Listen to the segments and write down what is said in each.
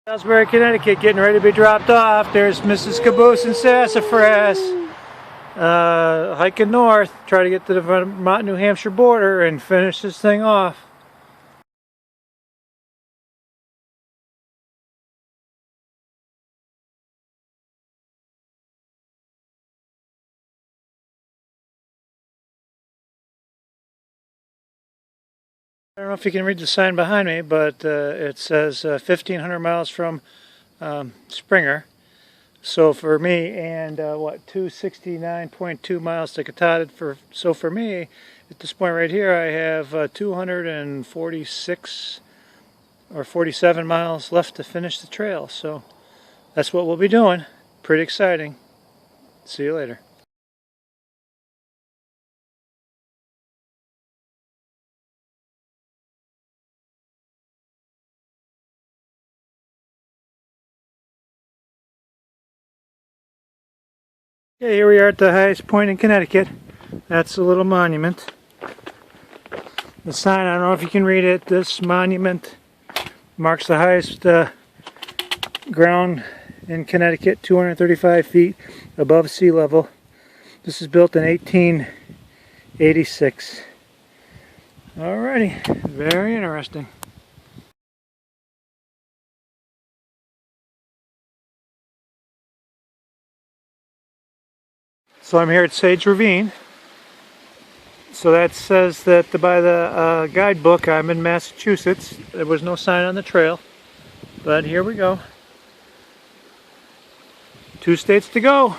Salisbury, Connecticut, getting ready to be dropped off. There's Mrs. Kaboose and Sassafras hiking north, try to get to the Vermont, New Hampshire border and finish this thing off. I don't know if you can read the sign behind me, but it says 1,500 miles from Springer. So for me, and 269.2 miles to Katahdin. So for me, at this point right here, I have 246 or 47 miles left to finish the trail. So that's what we'll be doing. Pretty exciting. See you later. Okay, here we are at the highest point in Connecticut. That's a little monument. The sign, I don't know if you can read it, this monument marks the highest ground in Connecticut, 235 feet above sea level. This is built in 1886. Alrighty, very interesting. So I'm here at Sage Ravine. So that says that by the guidebook I'm in Massachusetts. There was no sign on the trail, but here we go. 2 states to go.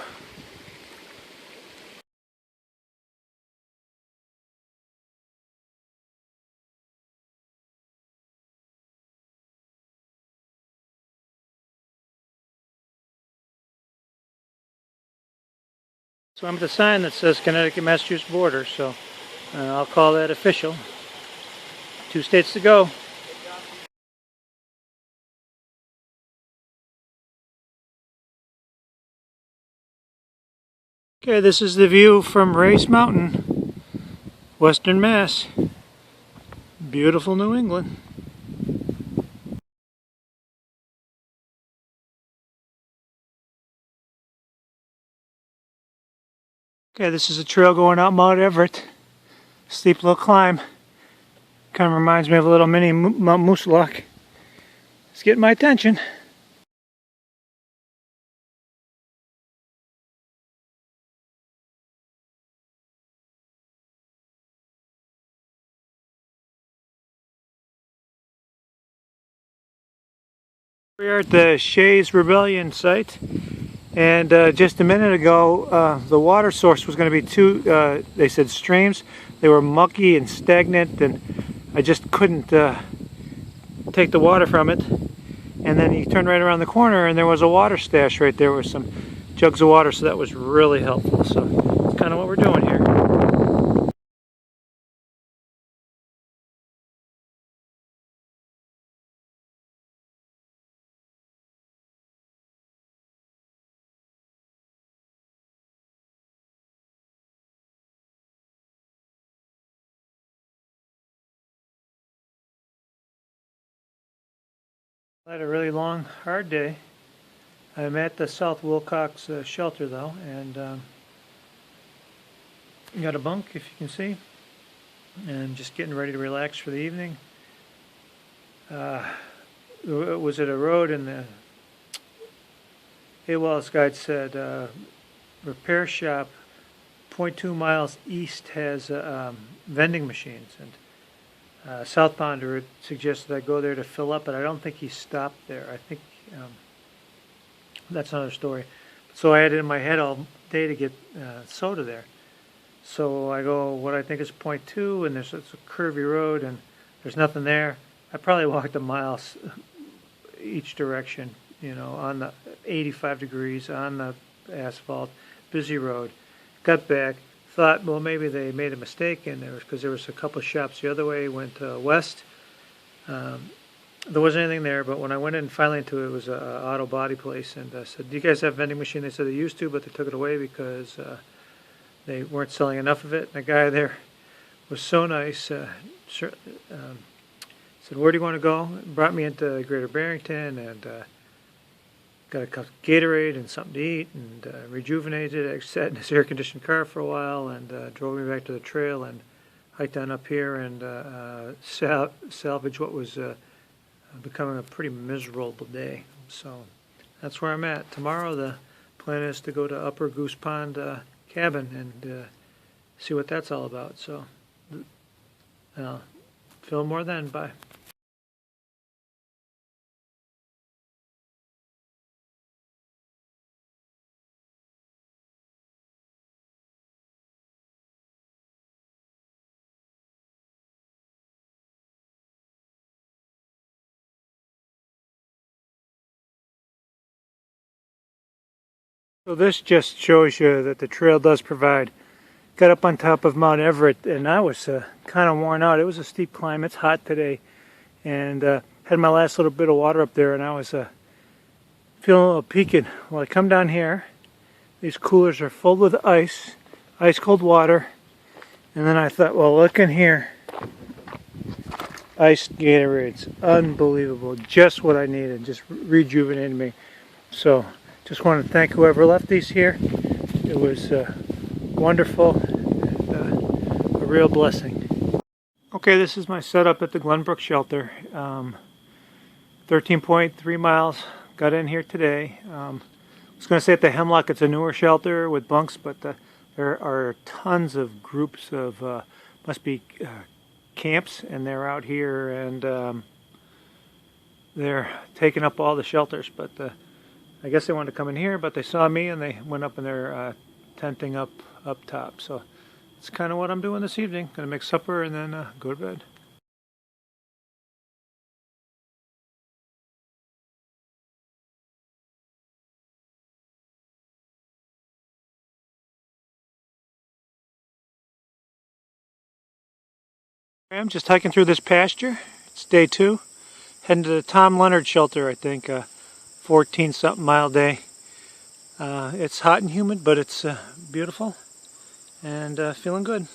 So I'm at the sign that says Connecticut-Massachusetts border, so I'll call that official. 2 states to go. Okay, this is the view from Race Mountain, Western Mass. Beautiful New England. Okay, this is a trail going out Mount Everett. Steep little climb. Kind of reminds me of a little mini Mount Moosilauke. It's getting my attention. We are at the Shays Rebellion site. And just a minute ago, the water source was going to be they said streams. They were mucky and stagnant, and I just couldn't take the water from it. And then you turn right around the corner, and there was a water stash right there with some jugs of water, so that was really helpful. So that's kind of what we're doing here. I had a really long, hard day. I'm at the South Wilcox shelter though, and got a bunk, if you can see, and just getting ready to relax for the evening. Was it a road in the AWOL's guide said repair shop 0.2 miles east has vending machines, and southbound route suggested I go there to fill up, but I don't think he stopped there. I think that's another story. So I had it in my head all day to get soda there. So I go what I think is 0.2, and it's a curvy road, and there's nothing there. I probably walked a mile each direction, you know, on the 85 degrees on the asphalt, busy road. Got back. Thought, well, maybe they made a mistake in there because there was a couple of shops the other way, went west. There wasn't anything there, but when I went in finally into it, it was an auto body place, and I said, do you guys have vending machine? They said they used to, but they took it away because they weren't selling enough of it. And the guy there was so nice, said, where do you want to go? Brought me into Greater Barrington, and got a cup of Gatorade and something to eat, and rejuvenated. I sat in this air-conditioned car for a while and drove me back to the trail and hiked on up here and salvage what was becoming a pretty miserable day. So that's where I'm at. Tomorrow the plan is to go to Upper Goose Pond Cabin and see what that's all about. So film more then. Bye. So this just shows you that the trail does provide. Got up on top of Mount Everett and I was kind of worn out. It was a steep climb. It's hot today, and had my last little bit of water up there, and I was feeling a little peaked. Well, I come down here. These coolers are filled with ice cold water, and then I thought, well, look in here. Iced Gatorades, unbelievable. Just what I needed. Just rejuvenated me. So just want to thank whoever left these here. It was wonderful, and a real blessing. Okay, this is my setup at the Glenbrook shelter. 13.3 miles. Got in here today. I was going to say at the Hemlock it's a newer shelter with bunks, but there are tons of groups of must be camps, and they're out here and they're taking up all the shelters. But I guess they wanted to come in here, but they saw me and they went up in their tenting up top. So it's kind of what I'm doing this evening. Gonna make supper and then go to bed. I'm just hiking through this pasture. It's day 2. Heading to the Tom Leonard shelter, I think. 14-something mile day. It's hot and humid, but it's beautiful and feeling good.